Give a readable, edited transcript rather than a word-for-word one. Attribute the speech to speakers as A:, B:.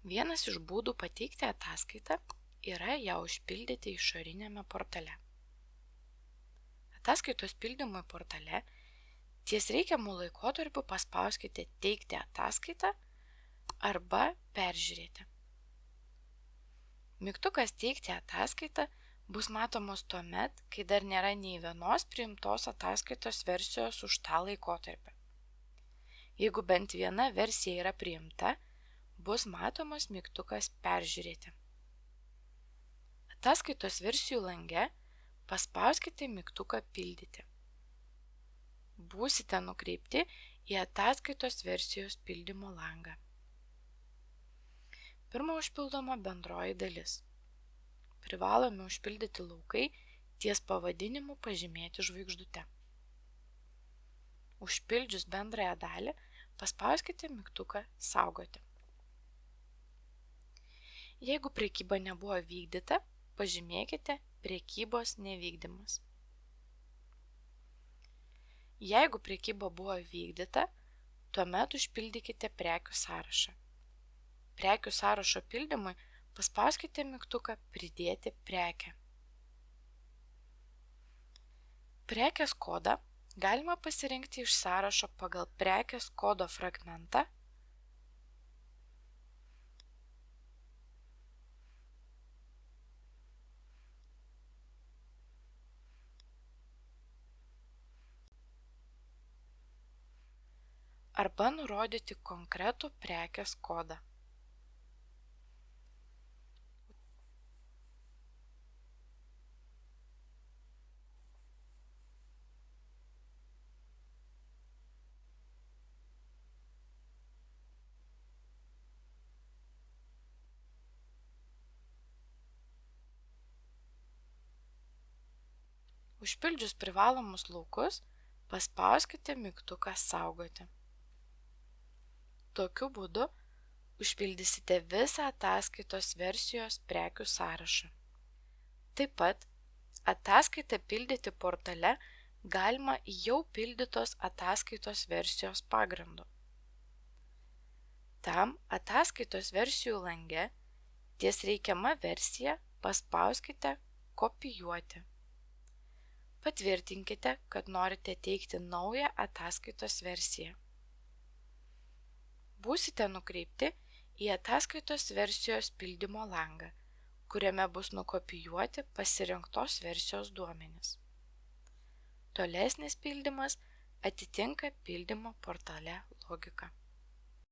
A: Vienas iš būdų pateikti ataskaitą yra ją užpildyti išorinėme portale. Ataskaitos pildymui portale ties reikiamų laikotarpių paspauskite Teikti ataskaitą arba Peržiūrėti. Mygtukas Teikti ataskaitą bus matomos tuomet, kai dar nėra nei vienos priimtos ataskaitos versijos už tą laikotarpį. Jeigu bent viena versija yra priimta, bus matomas mygtukas Peržiūrėti. Ataskaitos versijų lange paspauskite mygtuką Pildyti. Būsite nukreipti į ataskaitos versijos pildymo langą. Pirma užpildoma bendroji dalis. Privalomi užpildyti laukai ties pavadinimu pažymėti žvaigždute. Užpildžius bendrąją dalį, paspauskite mygtuką Saugoti. Jeigu prekyba nebuvo vykdyta, pažymėkite Prekybos nevykdymas. Jeigu prekyba buvo vykdyta, tuomet užpildykite prekių sąrašą. Prekių sąrašo pildymui paspauskite mygtuką Pridėti prekę. Prekės kodą galima pasirinkti iš sąrašo pagal prekės kodo fragmentą arba nurodyti konkretų prekės kodą. Užpildžius privalomus laukus, paspauskite mygtuką Saugoti. Tokiu būdu užpildysite visą ataskaitos versijos prekių sąrašą. Taip pat, ataskaitą pildyti portale galima jau pildytos ataskaitos versijos pagrindu. Tam ataskaitos versijų lange ties reikiama versija paspauskite Kopijuoti. Patvirtinkite, kad norite teikti naują ataskaitos versiją. Būsite nukreipti į ataskaitos versijos pildymo langą, kuriame bus nukopijuoti pasirinktos versijos duomenys. Tolesnis pildymas atitinka pildymo portale logiką.